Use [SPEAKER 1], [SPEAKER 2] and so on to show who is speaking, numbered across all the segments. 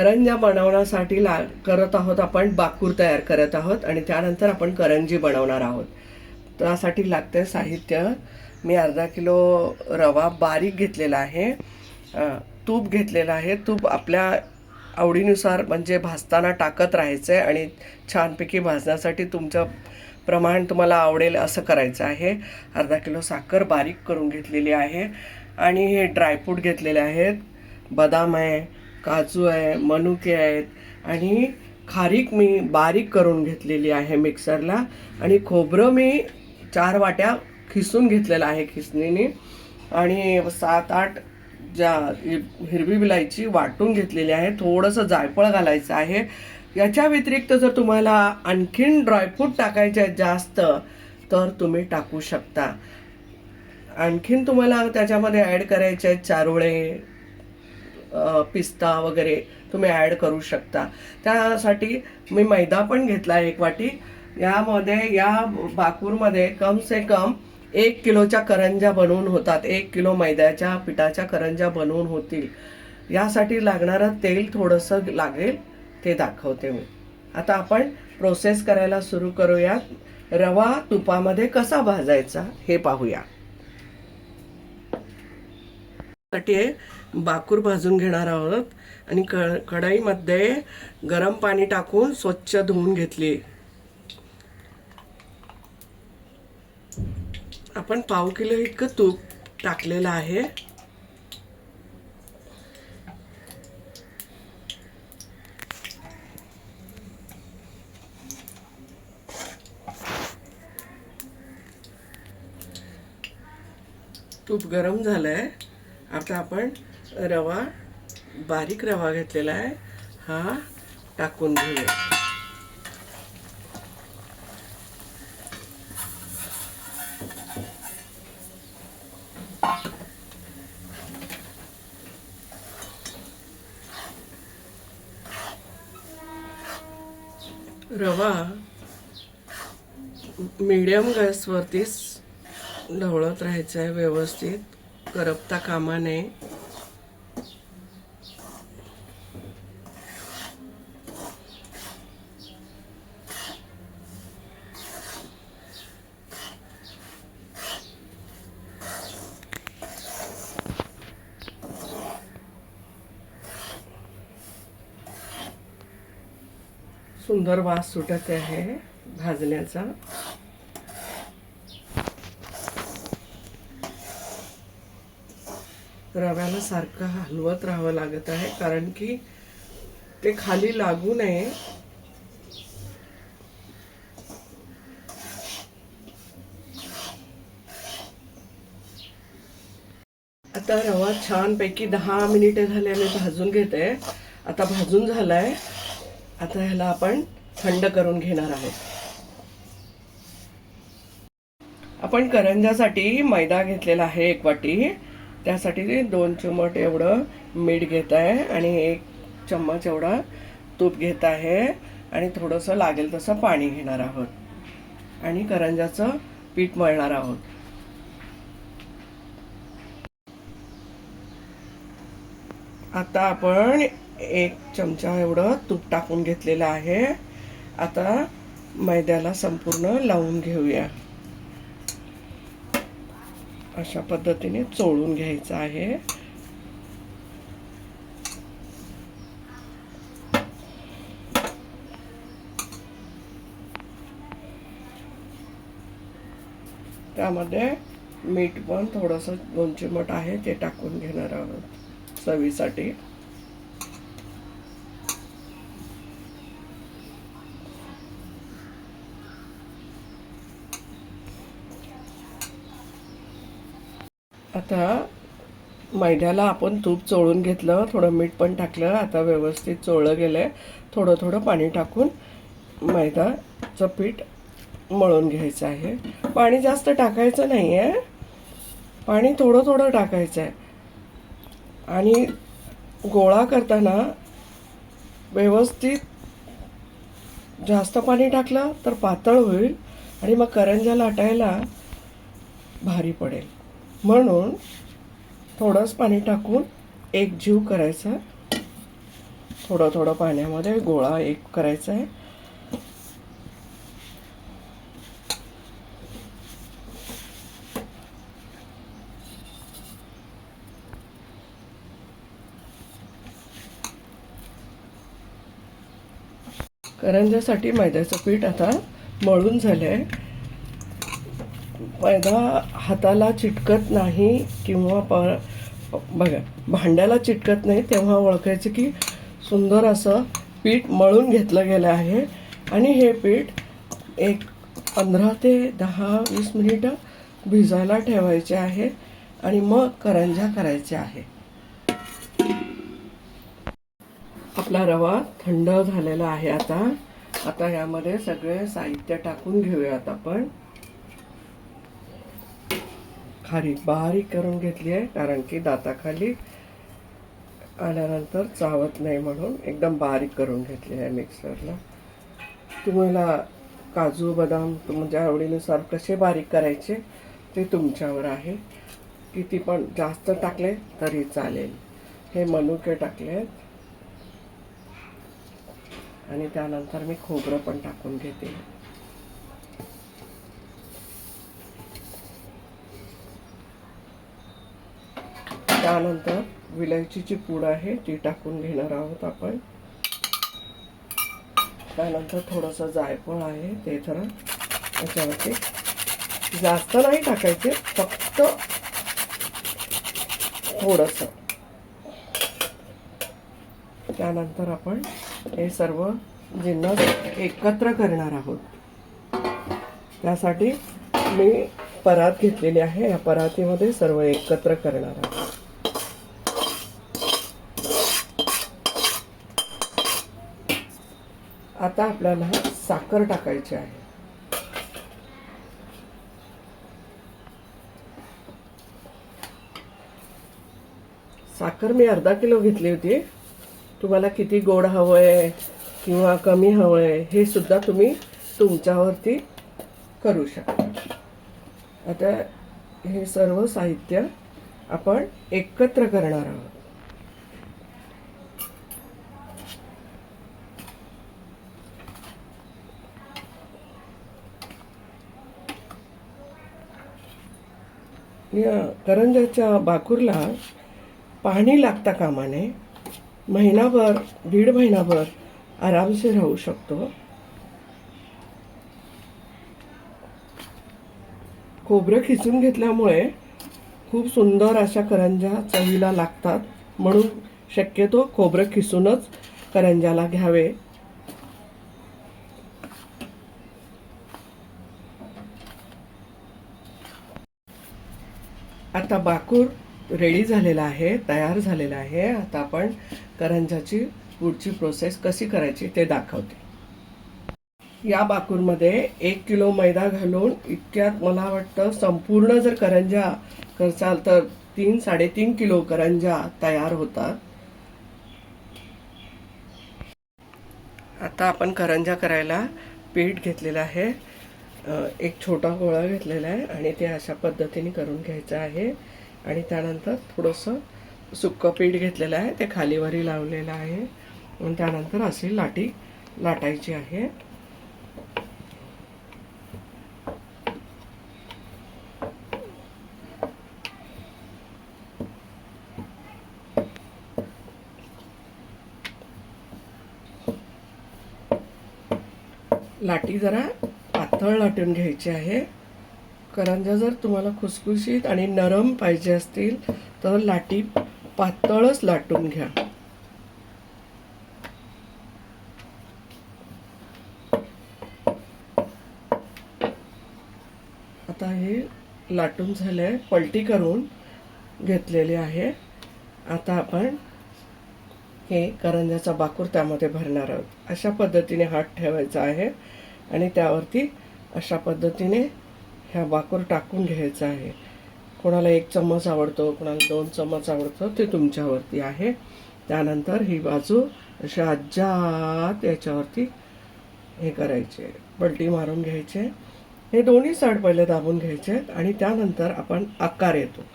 [SPEAKER 1] करंज्या बनवण्यासाठी करत आहोत आपण बाकूर तयार करत आहोत आणि त्यानंतर आपण करंजी बनवणार आहोत. त्यासाठी लागते साहित्य. मी अर्धा किलो रवा बारीक घेतलेला आहे. तूप घेतलेलं आहे. तूप आपल्या आवडीनुसार म्हणजे भाजताना टाकत राहायचं आहे आणि छानपैकी भाजण्यासाठी तुमचं प्रमाण तुम्हाला आवडेल असं करायचं आहे. अर्धा किलो साखर बारीक करून घेतलेली आहे आणि हे ड्रायफ्रूट घेतलेले आहेत. बदाम आहे, काजू आहे, मनुके आहेत आणि खारीक मी बारीक करून घेतलेली आहे मिक्सरला आणि खोबरं मी 4 वाट्या खिसून घेतलेलं आहे खिसणीने आणि 7-8 हिरवी विलायची वाटून घेतलेली आहे. थोडंसं जायफळ घालायचं आहे. याच्या व्यतिरिक्त जर तुम्हाला आणखीन ड्रायफ्रूट टाकायचे आहेत जास्त तर तुम्ही टाकू शकता. आणखीन तुम्हाला त्याच्यामध्ये ॲड करायचे आहेत चारोळे, पिस्ता वगैरे तुम्ही ॲड करू शकता. त्यासाठी मी मैदा पण घेतला 1 वाटी. यामध्ये या बाकूरमध्ये कम से कम 1 किलोच्या करंज्या बनवून होतात. 1 किलो मैद्याच्या पिठाच्या करंज्या बनवून होतील. यासाठी लागणारं तेल थोडंसं लागेल ते दाखवते मी. आता आपण प्रोसेस करायला सुरू करूयात. रवा तुपामध्ये कसा भाजायचा हे पाहूया. साठी बाकूर भाजून घेणार आहोत आणि कढईमध्ये गरम पाणी टाकून स्वच्छ धुवून घेतली. आपण पाव किलो इतकं तूप टाकलेलं आहे. तूप गरम झालंय. आता आपण रवा बारीक रवा घेतलेला आहे हा टाकून घेऊया. रवा मीडियम गॅसवरती ढवळत राहायचं आहे व्यवस्थित, करपता कामा नये. सुंदर वास सुटत आहे भाजण्याचा. रव्याला सारखं हलवत राहावं लागत आहे कारण की ते खाली लागू नये. आता रवा छानपैकी 10 मिनिटे झाले मी भाजून घेते. आता भाजून झालाय. आता ह्याला आपण थंड करून घेणार आहोत. आपण करंजासाठी मैदा घेतलेला आहे 1 वाटी. त्यासाठी 2 चिमट एवढं मीठ घेत आहे आणि 1 चम्मच एवढा तूप घेत आहे आणि थोडंसं लागेल तसं पाणी घेणार आहोत आणि करंजाचं पीठ मळणार आहोत. आता आपण 1 चमचा एवढं तूप टाकून घेतलेलं आहे. आता मैद्याला संपूर्ण लावून घेऊया. अशा पद्धतीने चोळून घ्यायचं आहे. त्यामध्ये मीठ पण थोडंसं 2 चिमट आहे ते टाकून घेणार आहोत चवीसाठी. आता मैद्याला आपण तूप चोळून घेतलं, थोडं मीठ पण टाकलं. आता व्यवस्थित चोळलं गेलंय. थोडं थोडं पाणी टाकून मैदाचं पीठ मळून घ्यायचं आहे. पाणी जास्त टाकायचं नाही आहे, पाणी थोडं थोडं टाकायचं आहे आणि गोळा करताना व्यवस्थित जास्त पाणी टाकलं तर पातळ होईल आणि मग करंज्या लाटायला भारी पडेल. म्हणून थोडंच पाणी टाकून एक जीव करायचा थोडं थोडं पाण्यामध्ये गोळा एक करायचा आहे. करंज्यासाठी मैद्याचं पीठ आता मळून झालंय. मैदा हाताला चिटकत नाही किंवा बघा भांड्याला चिटकत नाही तेव्हा ओळखायचं की सुंदर असं पीठ मळून घेतलं गेलं आहे. आणि हे पीठ एक 15 ते 10-20 मिनिटं भिजायला ठेवायचे आहे आणि मग करंज्या करायच्या आहे. आपला रवा थंड झालेला आहे. आता यामध्ये सगळे साहित्य टाकून घेऊयात आपण. खारीक बारीक करून घेतली आहे कारण की दाताखाली आल्यानंतर चावत नाही म्हणून एकदम बारीक करून घेतली आहे मिक्सरला. तुम्हाला काजू बदाम तुमच्या आवडीनुसार कसे बारीक करायचे ते तुमच्यावर आहे. किती पण जास्त टाकले तरी चालेल. हे मनुके टाकलेत आणि त्यानंतर मी खोबरं पण टाकून घेते. त्यानंतर विलायचीची पूड आहे ती टाकून घेणार आहोत आपण. त्यानंतर थोडंसं जायफळ आहे ते जरा याच्यावरती जास्त नाही टाकायचे, फक्त थोडंसं. त्यानंतर आपण हे सर्व जिन्नस एकत्र करणार आहोत. त्यासाठी मी परात घेतलेली आहे. या परातीमध्ये सर्व एकत्र करणार आहोत. आता आपल्याला साखर टाकायची आहे. साखर मी अर्धा किलो घेतली होती. तुम्हाला किती गोड हवंय किंवा कमी हवंय हे सुद्धा तुम्ही तुमच्यावरती करू शकता. आता हे सर्व साहित्य आपण एकत्र करणार आहोत. या करंज्याच्या बाकूरला पाणी लागता कामा नये. महिनाभर 1.5 महिनाभर आरामसे राहू शकतो. खोबरं खिसून घेतल्यामुळे खूप सुंदर अशा करंज्या चवीला लागतात. म्हणून शक्यतो खोबरं खिसूनच करंज्याला घ्यावे. आता बाकूर रेडी झालेला आहे, तयार झालेला आहे. आता आपण करंज्याची पुढची प्रोसेस कशी करायची ते दाखवते. या बाकूरमध्ये 1 किलो मैदा घालून इतक्यात मला वाटतं संपूर्ण जर करंज्या करसाल तर 3-3.5 किलो करंज्या तयार होतात. आता आपण करंज्या करायला पीठ घेतलेलं आहे. एक छोटा गोळा घेतलेला आहे आणि ते अशा पद्धतीने करून घ्यायचं आहे. आणि त्यानंतर थोडंसं सुक्कं पीठ घेतलेलं आहे ते खालीवरी लावलेलं आहे. आणि त्यानंतर अशी लाटी लाटायची आहे. लाटी जरा पातळ लाटून घ्यायची आहे. करंज्या जर तुम्हाला खुसखुशीत आणि नरम पाहिजे असतील तर लाटी पातळच लाटून घ्या. आता हे लाटून झालंय, पलटी करून घेतलेली आहे. आता आपण हे करंज्याचा बाकूर त्यामध्ये भरणार आहोत. अशा पद्धतीने हात ठेवायचा आहे आणि त्यावरती अशा पद्धतीने ह्या बाकूर टाकून घ्यायचा आहे. कोणाला 1 चम्मच आवडतो, कोणाला 2 चम्मच आवडतो, ते तुमच्यावरती आहे. त्यानंतर ही बाजू अशी अज्जात याच्यावरती हे करायचे, पलटी मारून घ्यायचे. हे दोन्ही साईड पहिले दाबून घ्यायचे आणि त्यानंतर आपण आकार येतो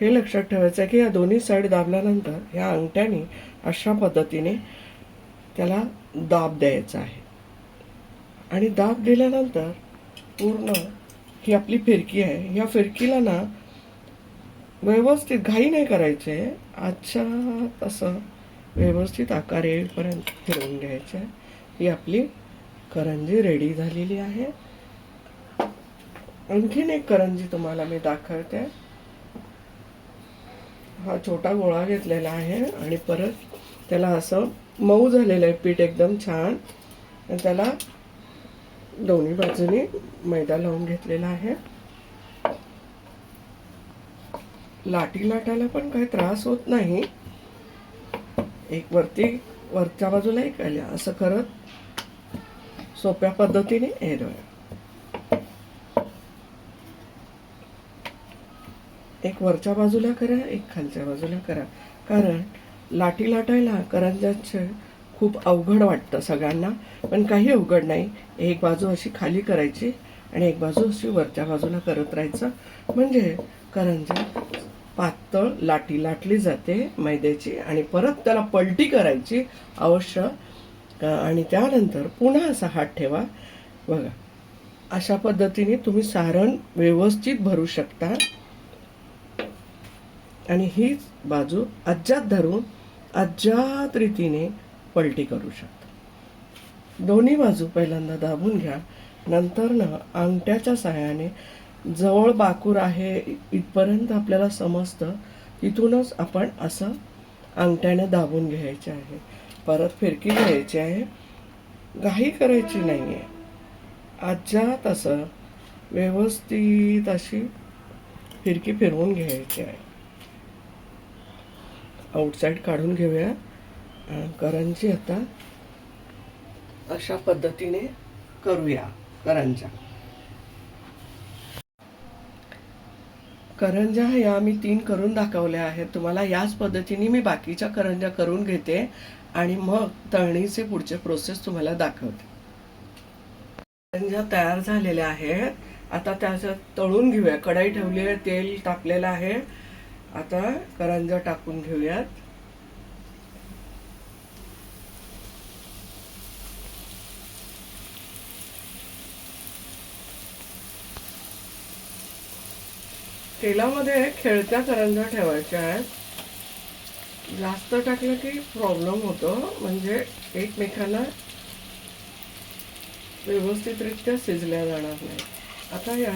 [SPEAKER 1] हे लक्षात ठेवायचं आहे की या दोन्ही साईड दाबल्यानंतर ह्या अंगठ्याने अशा पद्धतीने त्याला दाब द्यायचा आहे आणि दाब दिल्यानंतर पूर्ण ही आपली फिरकी आहे, या फिरकीला ना व्यवस्थित घाई नाही करायचे, अच्छा तसं व्यवस्थित आकार येईपर्यंत फिरवून घ्यायचं आहे. ही आपली करंजी रेडी झालेली आहे. आणखीन एक करंजी तुम्हाला मी दाखवते. हा छोटा गोळा घेतलेला आहे आणि परत त्याला असं मऊ झालेलं आहे पीठ एकदम छान, आणि त्याला दोन्ही बाजूने मैदा लावून घेतलेला आहे. लाटी लाटायला पण काही त्रास होत नाही. एक वरच्या बाजूला एक आल्या असं करत सोप्या पद्धतीने एक वरच्या बाजूला करा, एक खालच्या बाजूला करा. कारण लाटी लाटायला करंज्याचे खूप अवघड वाटतं सगळ्यांना, पण काही अवघड नाही. एक बाजू अशी खाली करायची आणि एक बाजू अशी वरच्या बाजूला करत राहायचं, म्हणजे करंजा पातळ लाटी लाटली जाते मैद्याची आणि परत त्याला पलटी करायची अवश्य. आणि त्यानंतर पुन्हा असा हात ठेवा. बघा, अशा पद्धतीने तुम्ही सारण व्यवस्थित भरू शकता आणि हीच बाजू अज्जात धरून अज्जात रीतीने पलटी करू शकता. दोन्ही बाजू पहिल्यांदा दाबून घ्या, नंतर ना अंगठ्याच्या सहाय्याने जवळ बाकूर आहे इथपर्यंत आपल्याला समजतं, तिथूनच आपण असं अंगठ्याने दाबून घ्यायचे आहे. परत फिरकी घ्यायची आहे, घाई करायची नाही आहे. अज्जात असं व्यवस्थित अशी फिरकी फिरवून घ्यायची आहे. आउटसाईड काढून घेऊया. करंजी आता अशा पद्धतीने करूया. करंजा या मी 3 करून दाखवल्या आहेत तुम्हाला. याच पद्धतीने मी बाकीच्या करंजा करून घेते आणि मग तळणीचे पुढचे प्रोसेस तुम्हाला दाखवते. करंजा तयार झालेल्या आहेत. आता त्याच्यात तळून घेऊया. कढई ठेवली आहे, तेल तापलेलं आहे. आता करंजा टाकून घेऊयात. तेलामध्ये खेळत्या करंजा ठेवायच्या आहेत. जास्त टाकलं की प्रॉब्लेम होतो, म्हणजे एकमेकांना व्यवस्थितरित्या शिजल्या जाणार नाही. आता या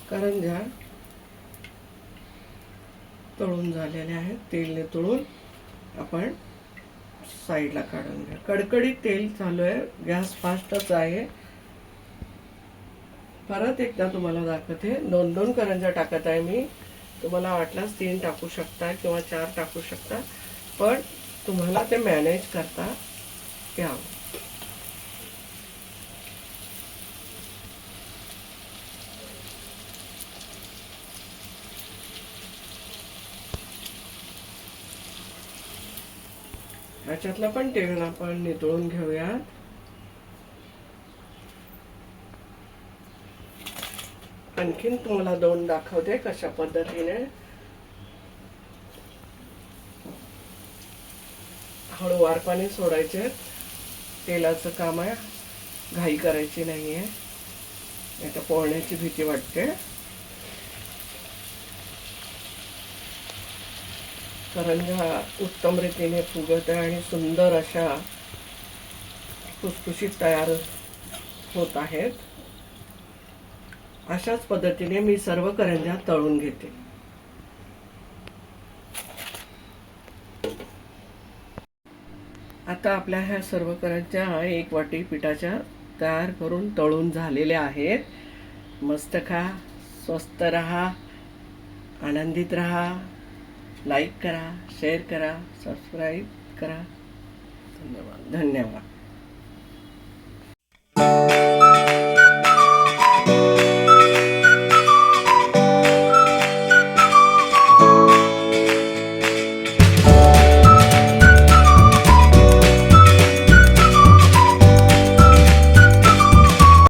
[SPEAKER 1] करंजा तळून झालेल्या आहेत. तेलने तळून आपण साईडला काढून घ्या. कडकडीत तेल चालू आहे, गॅस फास्टच आहे. परत एकदा तुम्हाला दाखवते. 2-2 करंजा टाकत आहे मी. तुम्हाला वाटल्यास 3 टाकू शकता किंवा 4 टाकू शकता, पण तुम्हाला ते मॅनेज करता यावं. ह्याच्यातलं पण तेल आपण नितळून घेऊयात. आणखीन तुम्हाला 2 दाखवते कशा पद्धतीने. हळूवारपणे सोडायचे. तेलाचं काम आहे, घाई करायची नाहीये, नाही तर पोळण्याची भीती वाटते. करंजा उत्तम रीतीने फुगत आहे आणि सुंदर अशा खुसखुशीत तयार होत आहेत. अशाच पद्धतीने मी सर्व करंजा तळून घेते. आता आपल्या ह्या सर्व करंजा 1 वाटी पिठाच्या तयार करून तळून झालेल्या आहेत. मस्त खा, स्वस्त रहा, आनंदित रहा. लाईक करा, शेअर करा, सबस्क्राईब करा. धन्यवाद.